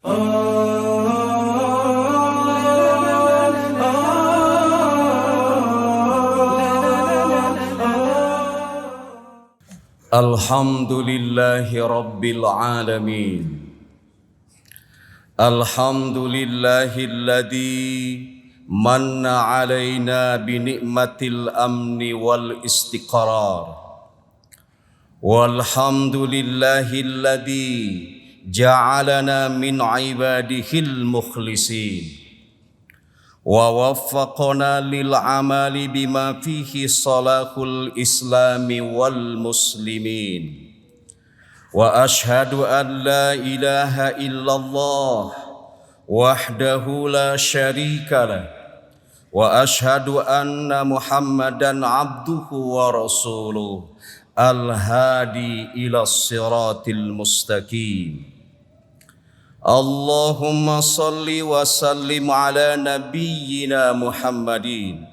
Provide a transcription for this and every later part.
Alhamdulillahi Rabbil Alamin. Alhamdulillahilladzi manna alaina binikmatil amni wal istiqrar. Walhamdulillahilladzi ja'alana min ibadihil mukhlisin. Wa waffaqana lil amali bima fihi salahul islami wal muslimin. Wa ashhadu an la ilaha illallah wahdahu la syarika lah. Wa ashhadu anna Muhammadan abduhu wa rasuluh al-hadi ila siratil mustaqim. Allahumma salli wa sallim ala nabiyyina Muhammadin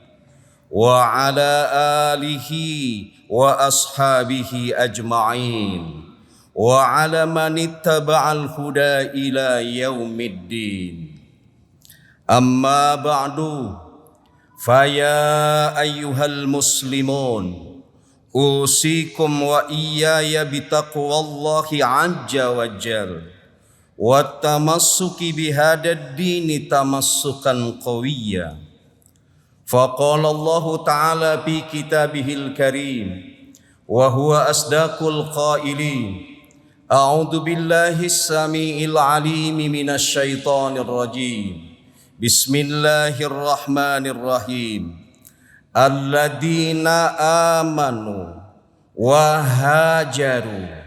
wa ala alihi wa ashabihi ajma'in wa ala man ittaba'al huda ila yaumiddin. Amma ba'du, faya ayyuhal muslimun, usikum wa iyaya bitaqwallahi azza wa jalla wa tamassuki bihadad dini tamassukan qawiyya. Faqala Allah Ta'ala fi kitabihil karim wa huwa asdaqul qailin. A'udzu billahi as-sami'il 'alim minasy syaithanir rajim. Bismillahirrahmanirrahim. Alladzina amanu wa hajaru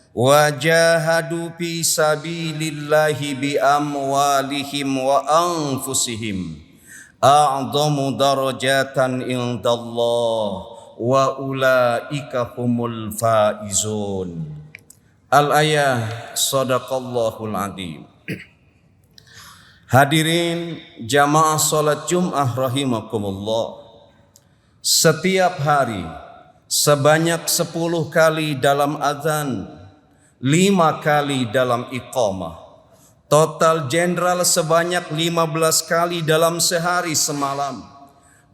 wa jahadu fi sabilillahi bi amwalihim wa anfusihim a'zamu darajatan indallah wa ulaika humul faizun. Al-ayah, sadaqallahul adzim. Hadirin jamaah salat Jumat rahimakumullah, setiap hari sebanyak 10 kali dalam azan, 5 kali dalam iqamah, total general sebanyak 15 kali dalam sehari semalam.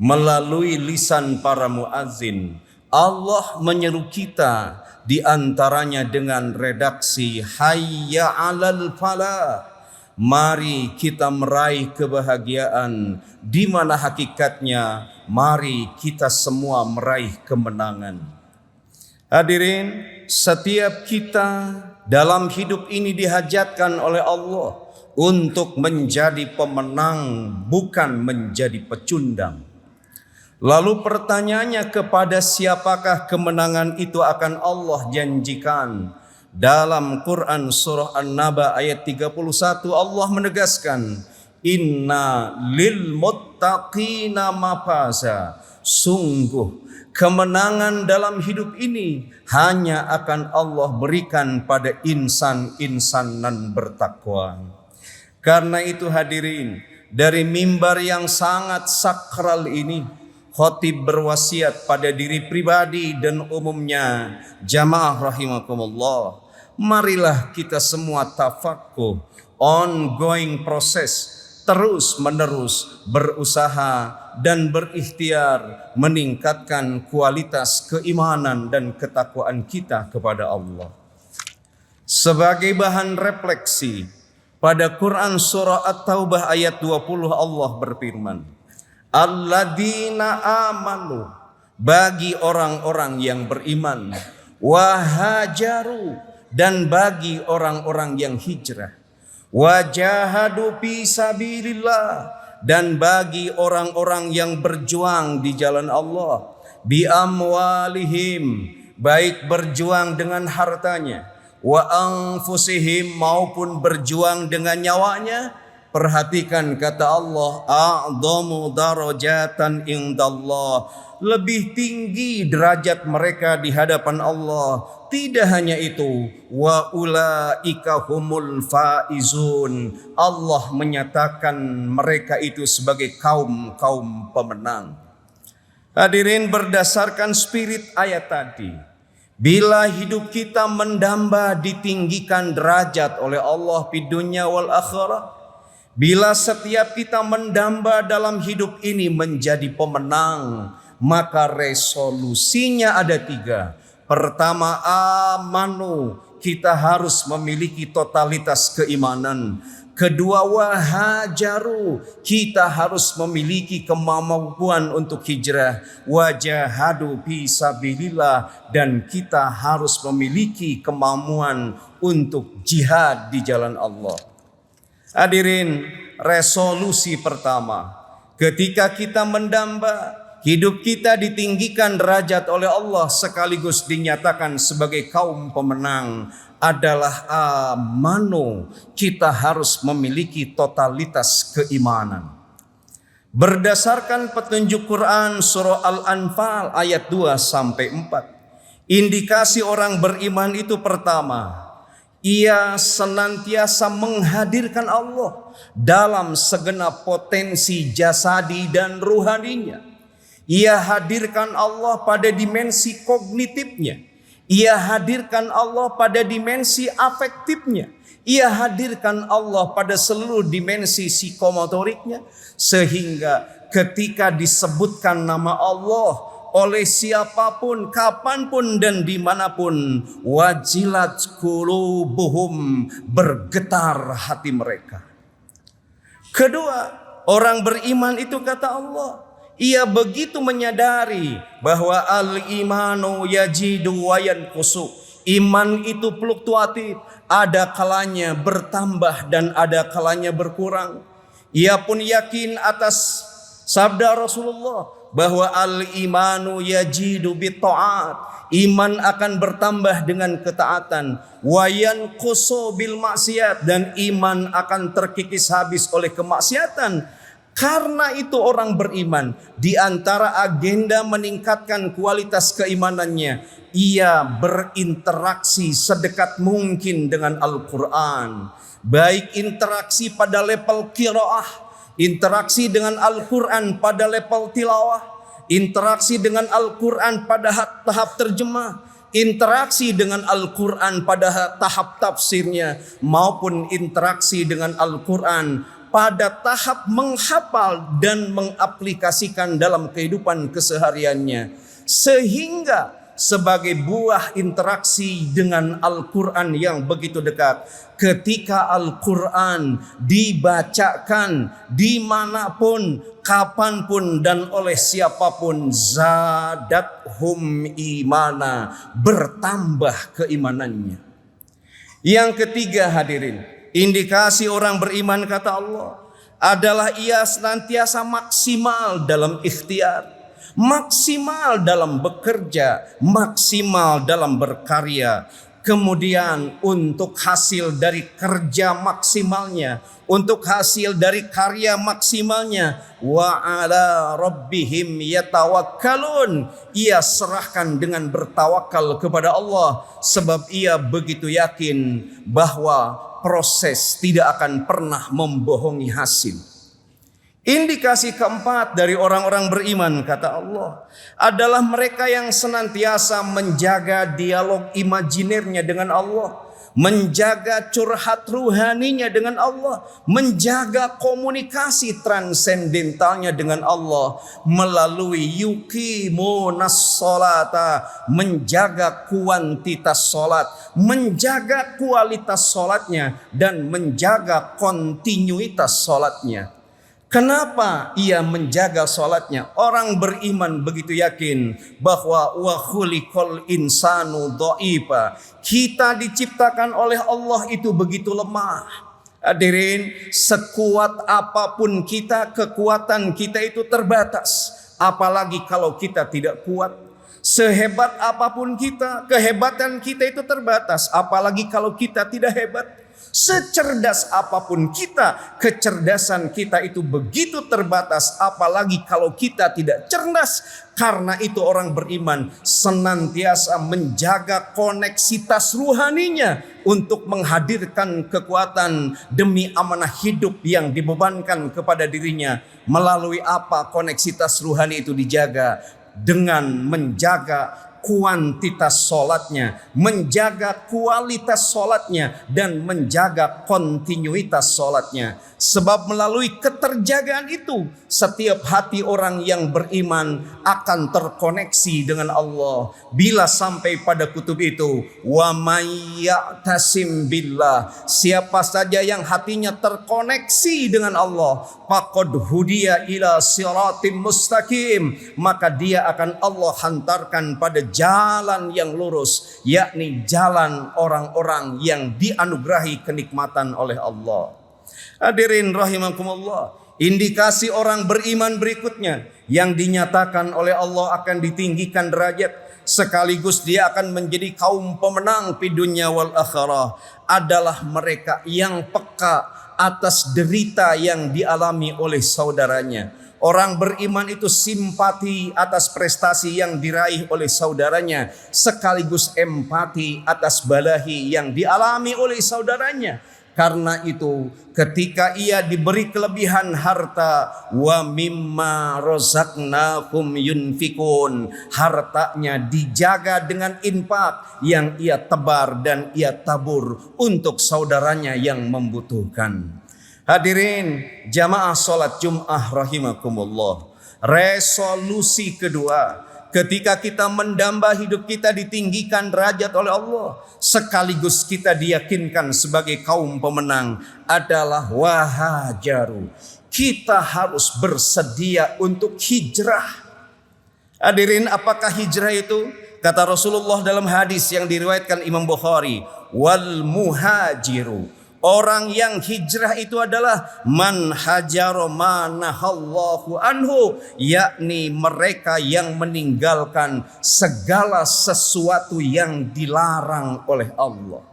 Melalui lisan para muazzin, Allah menyeru kita di antaranya dengan redaksi hayya 'alal falah. Mari kita meraih kebahagiaan, di mana hakikatnya mari kita semua meraih kemenangan. Hadirin, setiap kita dalam hidup ini dihajatkan oleh Allah untuk menjadi pemenang, bukan menjadi pecundang. Lalu pertanyaannya, kepada siapakah kemenangan itu akan Allah janjikan? Dalam Quran surah An-Naba ayat 31 Allah menegaskan, inna lil muttaqina mafaza. Sungguh kemenangan dalam hidup ini hanya akan Allah berikan pada insan-insan nan bertakwa. Karena itu hadirin, dari mimbar yang sangat sakral ini, khatib berwasiat pada diri pribadi dan umumnya jamaah rahimakumullah, marilah kita semua tafakuh, ongoing proses, terus menerus berusaha dan berikhtiar meningkatkan kualitas keimanan dan ketakwaan kita kepada Allah. Sebagai bahan refleksi, pada Quran surah At-Taubah ayat 20 Allah berfirman, alladzina amanu, bagi orang-orang yang beriman, wahajaru, dan bagi orang-orang yang hijrah, wajahadu fi sabilillah, dan bagi orang-orang yang berjuang di jalan Allah, bi amwalihim, baik berjuang dengan hartanya, wa anfusihim, maupun berjuang dengan nyawanya. Perhatikan kata Allah, a'dhamu darajatan indallah, lebih tinggi derajat mereka di hadapan Allah. Tidak hanya itu, wa ulaika humul faizun, Allah menyatakan mereka itu sebagai kaum pemenang. Hadirin, berdasarkan spirit ayat tadi, Bila hidup kita mendamba ditinggikan derajat oleh Allah di dunia wal akhirah, bila setiap kita mendamba dalam hidup ini menjadi pemenang, maka resolusinya ada 3. Pertama, amanu, kita harus memiliki totalitas keimanan. Kedua, wahajaru, kita harus memiliki kemampuan untuk hijrah. Wajahadu fisabilillah, dan kita harus memiliki kemampuan untuk jihad di jalan Allah. Hadirin, resolusi pertama, ketika kita mendamba, hidup kita ditinggikan derajat oleh Allah sekaligus dinyatakan sebagai kaum pemenang, adalah amanu, kita harus memiliki totalitas keimanan. Berdasarkan petunjuk Quran surah Al-Anfal ayat 2-4, indikasi orang beriman itu pertama, ia senantiasa menghadirkan Allah dalam segenap potensi jasadi dan ruhaninya. Ia hadirkan Allah pada dimensi kognitifnya. Ia hadirkan Allah pada dimensi afektifnya. Ia hadirkan Allah pada seluruh dimensi psikomotoriknya. Sehingga ketika disebutkan nama Allah oleh siapapun, kapanpun dan dimanapun, wajilat qulubuhum, bergetar hati mereka. Kedua, orang beriman itu kata Allah, ia begitu menyadari bahwa al-imanu yajidu wa yanqusu. Iman itu fluktuatif, ada kalanya bertambah dan ada kalanya berkurang. Ia pun yakin atas sabda Rasulullah bahwa al-imanu yajidu bitta'at. Iman akan bertambah dengan ketaatan. Wa yanqusu bil maksiat, dan iman akan terkikis habis oleh kemaksiatan. Karena itu orang beriman, di antara agenda meningkatkan kualitas keimanannya, ia berinteraksi sedekat mungkin dengan Al-Quran. Baik interaksi pada level qiraah, interaksi dengan Al-Quran pada level tilawah, interaksi dengan Al-Quran pada tahap terjemah, interaksi dengan Al-Quran pada tahap tafsirnya, maupun interaksi dengan Al-Quran pada tahap menghafal dan mengaplikasikan dalam kehidupan kesehariannya. Sehingga sebagai buah interaksi dengan Al-Quran yang begitu dekat, ketika Al-Quran dibacakan dimanapun, kapanpun dan oleh siapapun, zadathum imana, bertambah keimanannya. Yang ketiga hadirin, indikasi orang beriman kata Allah adalah ia senantiasa maksimal dalam ikhtiar, maksimal dalam bekerja, maksimal dalam berkarya. Kemudian untuk hasil dari kerja maksimalnya, untuk hasil dari karya maksimalnya, wa ala rabbihim yatawakkalun, ia serahkan dengan bertawakal kepada Allah, sebab ia begitu yakin bahwa proses tidak akan pernah membohongi hasil. Indikasi keempat dari orang-orang beriman kata Allah adalah mereka yang senantiasa menjaga dialog imajinernya dengan Allah, menjaga curhat ruhaninya dengan Allah, menjaga komunikasi transendentalnya dengan Allah melalui yuqimunas sholata, menjaga kuantitas sholat, menjaga kualitas sholatnya, dan menjaga kontinuitas sholatnya. Kenapa ia menjaga sholatnya? Orang beriman begitu yakin bahwa wa khuliqal insanu dha'ifa. Kita diciptakan oleh Allah itu begitu lemah. Hadirin, sekuat apapun kita, kekuatan kita itu terbatas. Apalagi kalau kita tidak kuat. Sehebat apapun kita, kehebatan kita itu terbatas. Apalagi kalau kita tidak hebat. Secerdas apapun kita, kecerdasan kita itu begitu terbatas, apalagi kalau kita tidak cerdas. Karena itu orang beriman senantiasa menjaga koneksitas ruhaninya untuk menghadirkan kekuatan demi amanah hidup yang dibebankan kepada dirinya. Melalui apa koneksitas ruhani itu dijaga? Dengan menjaga kuantitas sholatnya, menjaga kualitas sholatnya, dan menjaga kontinuitas sholatnya. Sebab melalui keterjagaan itu, setiap hati orang yang beriman akan terkoneksi dengan Allah. Bila sampai pada kutub itu, wa may ya'tasim billah, siapa saja yang hatinya terkoneksi dengan Allah, faqad hudiya ila siratim mustaqim, maka dia akan Allah hantarkan pada jalan yang lurus, yakni jalan orang-orang yang dianugerahi kenikmatan oleh Allah. Hadirin rahimakumullah, indikasi orang beriman berikutnya yang dinyatakan oleh Allah akan ditinggikan derajat sekaligus dia akan menjadi kaum pemenang di dunia wal akhirah adalah mereka yang peka atas derita yang dialami oleh saudaranya. Orang beriman itu simpati atas prestasi yang diraih oleh saudaranya, sekaligus empati atas balahi yang dialami oleh saudaranya. Karena itu ketika ia diberi kelebihan harta, wa mimma razaqnahum yunfikun, hartanya dijaga dengan infak yang ia tebar dan ia tabur untuk saudaranya yang membutuhkan. Hadirin jamaah salat Jumat rahimakumullah. Resolusi kedua, ketika kita mendamba hidup kita ditinggikan derajat oleh Allah, sekaligus kita diyakinkan sebagai kaum pemenang, adalah wahajaru. Kita harus bersedia untuk hijrah. Hadirin, apakah hijrah itu? Kata Rasulullah dalam hadis yang diriwayatkan Imam Bukhari, wal muhajiru, orang yang hijrah itu adalah man hajaro manahallahu anhu, yakni mereka yang meninggalkan segala sesuatu yang dilarang oleh Allah.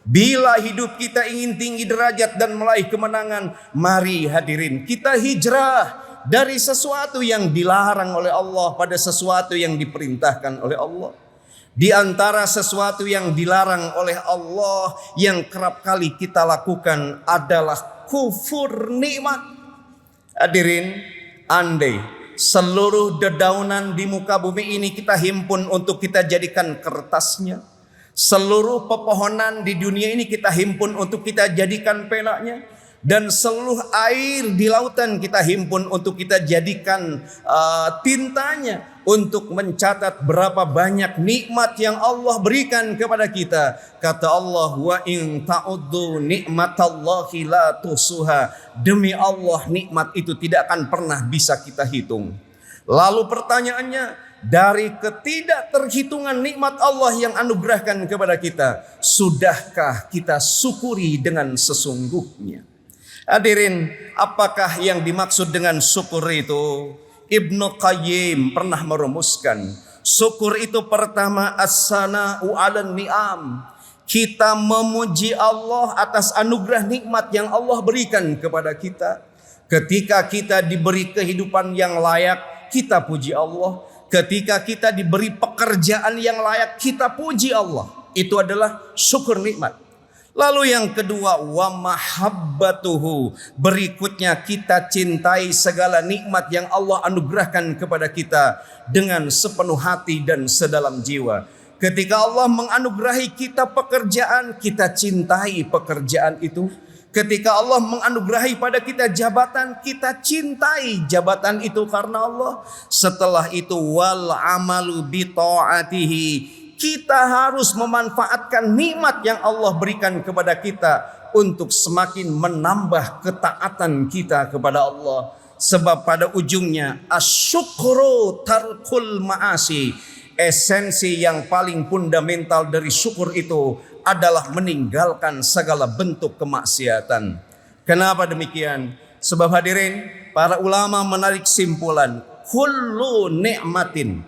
Bila hidup kita ingin tinggi derajat dan meraih kemenangan, mari hadirin kita hijrah dari sesuatu yang dilarang oleh Allah pada sesuatu yang diperintahkan oleh Allah. Di antara sesuatu yang dilarang oleh Allah yang kerap kali kita lakukan adalah kufur nikmat. Hadirin, andai seluruh dedaunan di muka bumi ini kita himpun untuk kita jadikan kertasnya, seluruh pepohonan di dunia ini kita himpun untuk kita jadikan penaknya, dan seluruh air di lautan kita himpun untuk kita jadikan tintanya, untuk mencatat berapa banyak nikmat yang Allah berikan kepada kita. Kata Allah, wa in ta'uddu nikmatallahi la tusuha, demi Allah nikmat itu tidak akan pernah bisa kita hitung. Lalu pertanyaannya, dari ketidakterhitungan nikmat Allah yang anugerahkan kepada kita, sudahkah kita syukuri dengan sesungguhnya? Hadirin, apakah yang dimaksud dengan syukur itu? Ibnu Qayyim pernah merumuskan, syukur itu pertama as-sana'u 'alan ni'am. Kita memuji Allah atas anugerah nikmat yang Allah berikan kepada kita. Ketika kita diberi kehidupan yang layak, kita puji Allah. Ketika kita diberi pekerjaan yang layak, kita puji Allah. Itu adalah syukur nikmat. Lalu yang kedua, wa mahabbatuhu. Berikutnya kita cintai segala nikmat yang Allah anugerahkan kepada kita dengan sepenuh hati dan sedalam jiwa. Ketika Allah menganugerahi kita pekerjaan, kita cintai pekerjaan itu. Ketika Allah menganugerahi pada kita jabatan, kita cintai jabatan itu karena Allah. Setelah itu wal amalu bi ta'atihi. Kita harus memanfaatkan nikmat yang Allah berikan kepada kita untuk semakin menambah ketaatan kita kepada Allah. Sebab pada ujungnya asyukru tarkul ma'asi. Esensi yang paling fundamental dari syukur itu adalah meninggalkan segala bentuk kemaksiatan. Kenapa demikian? Sebab hadirin, para ulama menarik simpulan, kullu ni'matin,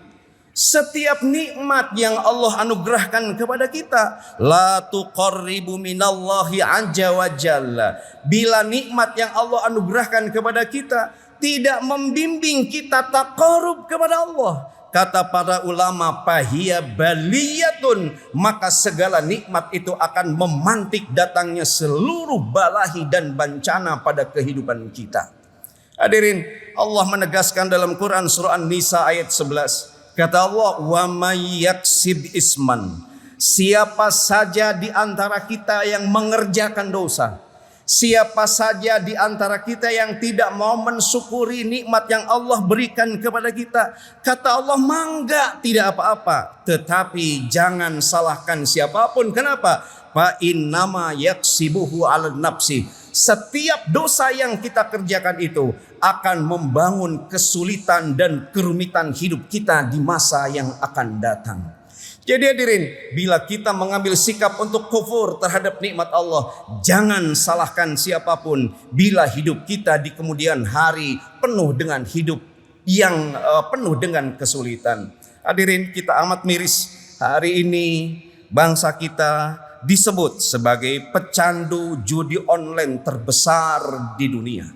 setiap nikmat yang Allah anugerahkan kepada kita, la tuqarribu minallahi azza wa jalla. Bila nikmat yang Allah anugerahkan kepada kita tidak membimbing kita taqarrub kepada Allah, kata para ulama, fahiya baliyatun, maka segala nikmat itu akan memantik datangnya seluruh balahi dan bencana pada kehidupan kita. Hadirin, Allah menegaskan dalam Quran surah An-Nisa ayat 11, Kata Allah, wa may yaksib isman. Siapa saja di antara kita yang mengerjakan dosa, siapa saja di antara kita yang tidak mau mensyukuri nikmat yang Allah berikan kepada kita, kata Allah, mangga, tidak apa-apa. Tetapi jangan salahkan siapapun. Kenapa? Fa innama yaksibuhu 'ala nafsi. Setiap dosa yang kita kerjakan itu akan membangun kesulitan dan kerumitan hidup kita di masa yang akan datang. Jadi hadirin, bila kita mengambil sikap untuk kufur terhadap nikmat Allah, jangan salahkan siapapun bila hidup kita di kemudian hari penuh dengan hidup yang penuh dengan kesulitan. Hadirin, kita amat miris hari ini bangsa kita disebut sebagai pecandu judi online terbesar di dunia.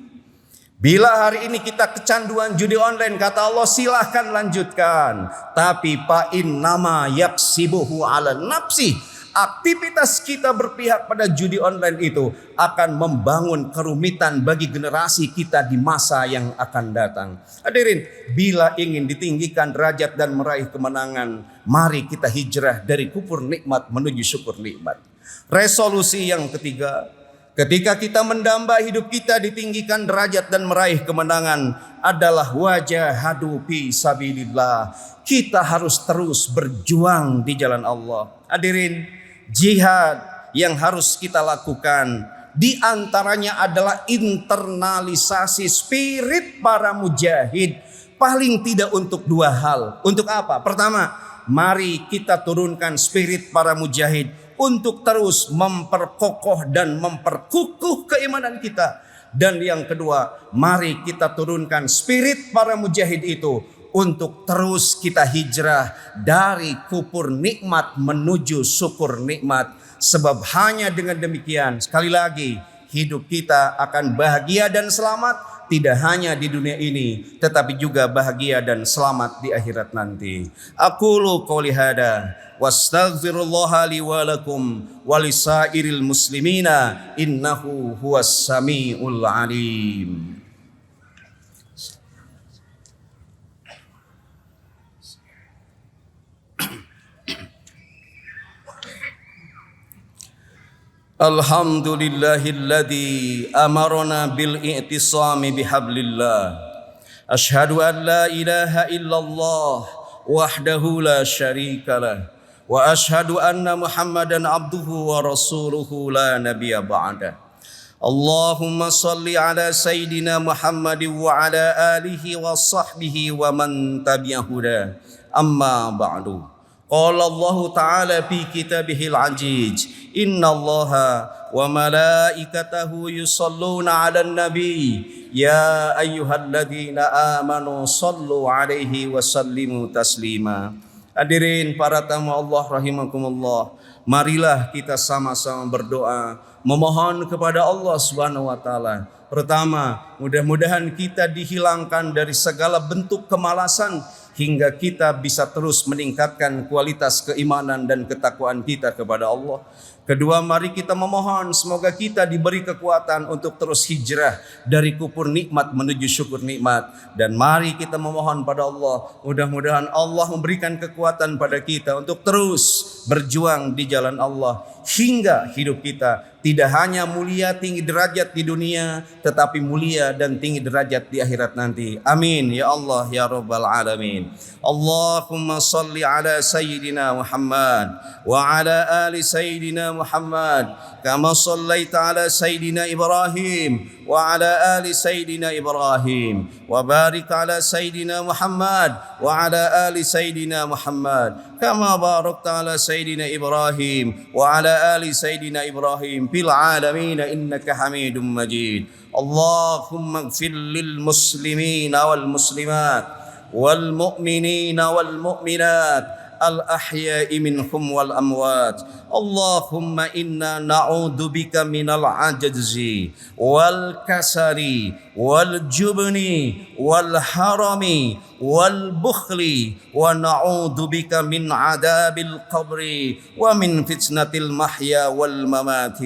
Bila hari ini kita kecanduan judi online, kata Allah, silahkan lanjutkan. Tapi fa innama yaksibuhu 'ala nafsi. Aktivitas kita berpihak pada judi online itu akan membangun kerumitan bagi generasi kita di masa yang akan datang. Hadirin, bila ingin ditinggikan derajat dan meraih kemenangan, mari kita hijrah dari kufur nikmat menuju syukur nikmat. Resolusi yang ketiga, ketika kita mendamba hidup kita ditinggikan derajat dan meraih kemenangan adalah wajahadu fi sabilillah. Kita harus terus berjuang di jalan Allah. Hadirin, jihad yang harus kita lakukan di antaranya adalah internalisasi spirit para mujahid. Paling tidak untuk dua hal. Untuk apa? Pertama, mari kita turunkan spirit para mujahid untuk terus memperkokoh dan memperkukuh keimanan kita. Dan yang kedua, mari kita turunkan spirit para mujahid itu untuk terus kita hijrah dari kufur nikmat menuju syukur nikmat. Sebab hanya dengan demikian, sekali lagi, hidup kita akan bahagia dan selamat. Tidak hanya di dunia ini, tetapi juga bahagia dan selamat di akhirat nanti. Aqulu qouli hada wastaghfirullaha li wa lakum wa lisairil muslimina innahu huwas samiul alim. Alhamdulillahilladzi amarna bil i'tisami bihablillah. Asyhadu an la ilaha illallah wahdahu la syarikalah. Wa asyhadu anna Muhammadan abduhu wa rasuluhu la nabiyya ba'dah. Allahumma salli ala sayyidina Muhammadin wa ala alihi wa sahbihi wa man tabi'ahu da. Amma ba'du. Qala Allah Ta'ala fi kitabihil aziz. Inna Allaha wa malaikatahu yusalluna 'alan nabi. Ya ayyuhalladzina amanu sallu 'alaihi wa sallimu taslima. Hadirin para tamu Allah rahimakumullah, marilah kita sama-sama berdoa memohon kepada Allah Subhanahu wa taala. Pertama, mudah-mudahan kita dihilangkan dari segala bentuk kemalasan hingga kita bisa terus meningkatkan kualitas keimanan dan ketakwaan kita kepada Allah. Kedua, mari kita memohon semoga kita diberi kekuatan untuk terus hijrah dari kufur nikmat menuju syukur nikmat. Dan mari kita memohon pada Allah, mudah-mudahan Allah memberikan kekuatan pada kita untuk terus berjuang di jalan Allah hingga hidup kita tidak hanya mulia tinggi derajat di dunia, tetapi mulia dan tinggi derajat di akhirat nanti. Amin ya Allah ya Rabbal Alamin. Allahumma salli ala Sayyidina Muhammad wa ala ali Sayyidina Muhammad kama sallaita ala Sayyidina Ibrahim wa ala ali Sayyidina Ibrahim wa barik ala Sayyidina Muhammad wa ala ali Sayyidina Muhammad kama barakta ala Sayyidina Ibrahim wa ala ali Sayyidina Ibrahim fil alamin innaka Hamidum Majid. Allahumma ighfir lil muslimina wal muslimat wal mu'minina wal mu'minat الأحياء منهم والأموات. اللهم إنا نعوذ بك من العجز والكسل والجبن والهرم والبخل ونعوذ بك من عذاب القبر ومن فتنة المحيا والممات.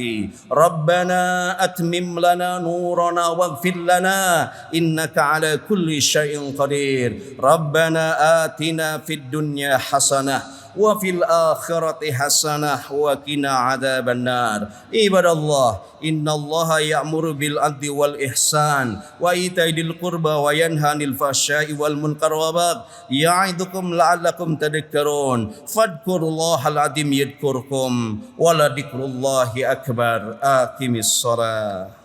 ربنا أتمم لنا نورنا واغفر لنا إنك على كل شيء قدير. ربنا آتنا في الدنيا حسنة وفي الآخرة حسنة وقنا عذاب النار. عباد الله إن الله يأمر بالعدل والإحسان وإيتاء ذي القربى وينهى عن الفحشاء والمنكر والبغي يعظكم لعلكم تذكرون. فاذكروا الله العظيم يذكركم ولذكر الله أكبر. أقم الصلاة.